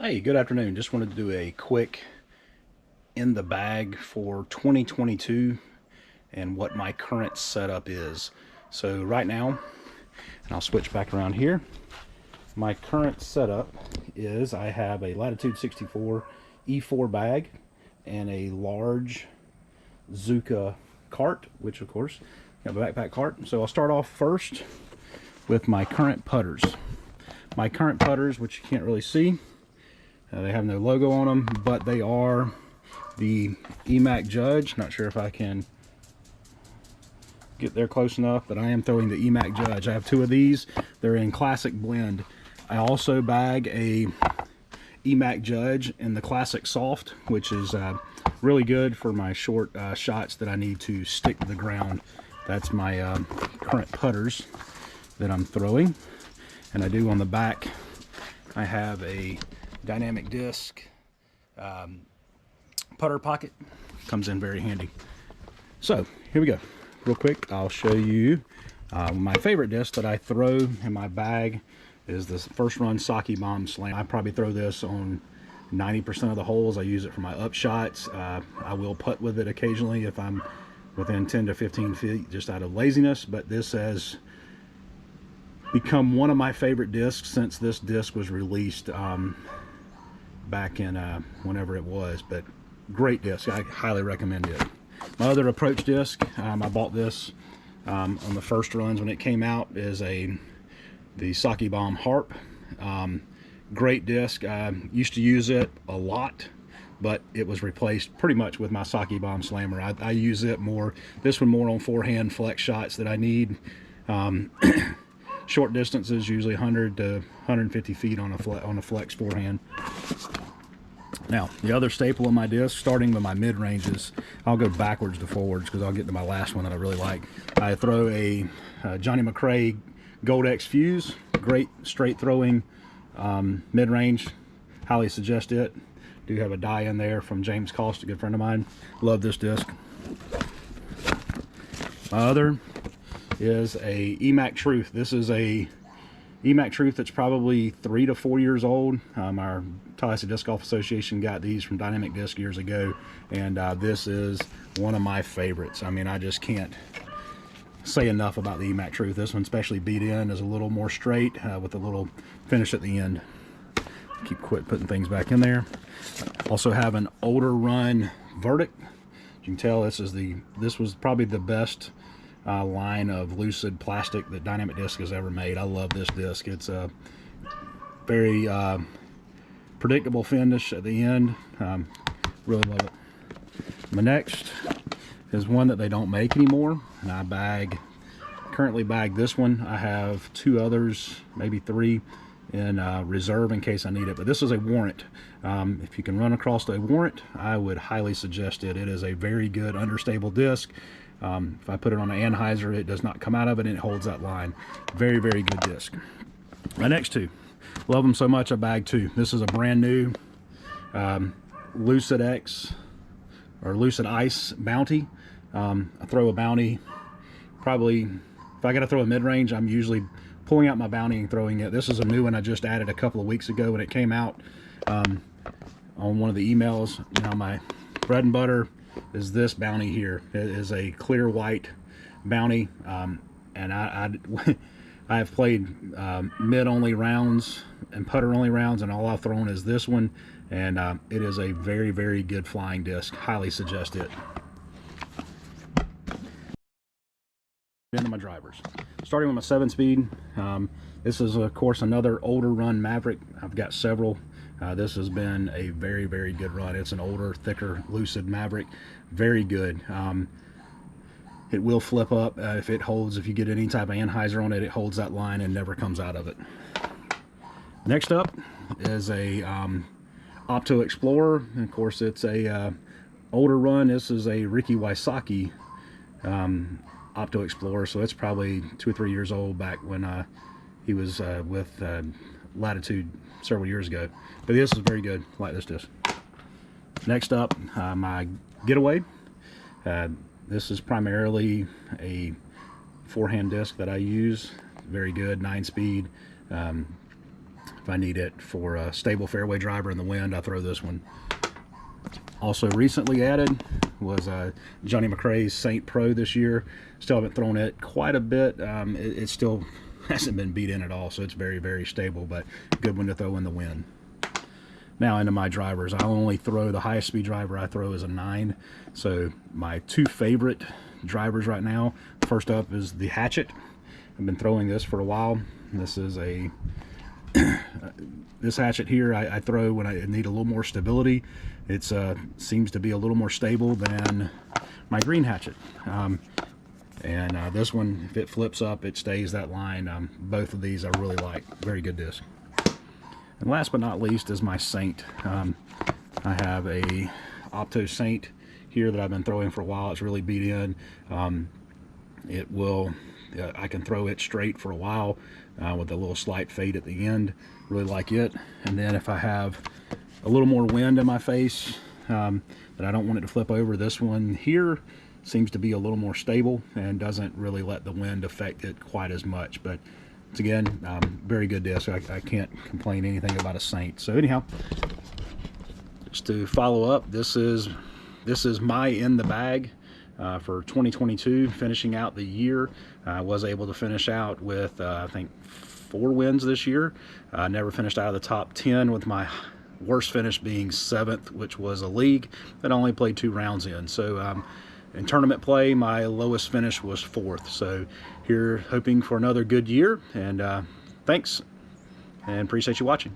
Hey, good afternoon. Just wanted to do a quick in the bag for 2022 and what my current setup is. So right now, and I'll switch back around here, my current setup is I have a Latitude 64 E4 bag and a large Zuka cart, which of course, have a backpack cart. So I'll start off first with my current putters. My current putters, which you can't really see, they have no logo on them, but they are the EMAC Judge. Not sure if I can get there close enough, but I am throwing the EMAC Judge. I have two of these. They're in Classic Blend. I also bag a EMAC Judge in the Classic Soft, which is really good for my short shots that I need to stick to the ground. That's my current putters that I'm throwing. And I do on the back, I have a Dynamic Disc putter pocket. Comes in very handy. So here we go. Real quick, I'll show you my favorite disc that I throw in my bag is this First Run Sake Bomb Slam. I probably throw this on 90% of the holes. I use it for my up shots. I will putt with it occasionally if I'm within 10 to 15 feet just out of laziness, but this has become one of my favorite discs since this disc was released back in whenever it was. But great disc, I highly recommend it. My other approach disc, I bought this on the first runs when it came out, is the Sake Bomb Harp. Great disc. I used to use it a lot, but it was replaced pretty much with my Sake Bomb Slammer. I use it more, this one more on forehand flex shots that I need. Short distances, usually 100 to 150 feet on a flex forehand. Now, the other staple of my disc, starting with my mid-ranges, I'll go backwards to forwards because I'll get to my last one that I really like. I throw a Johnny McRae Gold X Fuse. Great straight throwing mid-range. Highly suggest it. Do have a die in there from James Cost, a good friend of mine. Love this disc. My other is a EMAC Truth. This is a EMAC Truth that's probably 3 to 4 years old. Our Tallahassee Disc Golf Association got these from Dynamic Disc years ago, and this is one of my favorites. I mean, I just can't say enough about the EMAC Truth. This one, especially beat in, is a little more straight with a little finish at the end. Keep putting things back in there. Also have an older run Verdict. You can tell this was probably the best line of lucid plastic that Dynamic Disc has ever made. I love this disc. It's a very predictable finish at the end. Really love it. My next is one that they don't make anymore, and I currently bag this one. I have two others, maybe three, in reserve in case I need it, but this is a Warrant. If you can run across a Warrant, I would highly suggest it. It is a very good understable disc. If I put it on an Anheuser, it does not come out of it and it holds that line. Very, very good disc. My next two, love them so much I bagged two. This is a brand new Lucid X or Lucid Ice Bounty. I throw a Bounty probably, if I got to throw a mid-range, I'm usually pulling out my Bounty and throwing it. This is a new one I just added a couple of weeks ago when it came out. On one of the emails, you know, my bread and butter is this Bounty here. It is a clear white Bounty, and I have played mid-only rounds and putter-only rounds, and all I've thrown is this one, and it is a very, very good flying disc. Highly suggest it. Into my drivers, starting with my 7-speed. This is of course another older run Maverick. I've got several. This has been a very, very good run. It's an older, thicker, lucid Maverick. Very good. It will flip up if you get any type of Anheuser on it, it holds that line and never comes out of it. Next up is a Opto Explorer. And of course, it's a older run. This is a Ricky Wysocki Opto Explorer, so it's probably 2 or 3 years old back when he was with Latitude several years ago. But this is very good. I like this disc. Next up, my Getaway. This is primarily a forehand disc that I use. Very good, 9-speed. If I need it for a stable fairway driver in the wind, I throw this one. Also recently added was Johnny McRae's Saint Pro this year. Still haven't thrown it quite a bit. It still hasn't been beat in at all, so it's very, very stable, but good one to throw in the wind. Now into my drivers. I only throw, the highest speed driver I throw is a 9. So my two favorite drivers right now, first up is the Hatchet. I've been throwing this for a while. This is a this Hatchet here I throw when I need a little more stability. It's seems to be a little more stable than my green Hatchet. This one, if it flips up, it stays that line. Both of these I really like. Very good disc. And last but not least is my Saint. I have a Opto Saint here that I've been throwing for a while. It's really beat in. It will, I can throw it straight for a while with a little slight fade at the end. Really like it. And then if I have a little more wind in my face that I don't want it to flip over, this one here seems to be a little more stable and doesn't really let the wind affect it quite as much. But it's, again, very good disc. I can't complain anything about a Saint. So anyhow, just to follow up, this is my in the bag for 2022, finishing out the year. I was able to finish out with I think 4 wins this year. Never finished out of the top 10, with my worst finish being 7th, which was a league that I only played 2 rounds in. So in tournament play, my lowest finish was 4th. So here, hoping for another good year, and thanks, and appreciate you watching.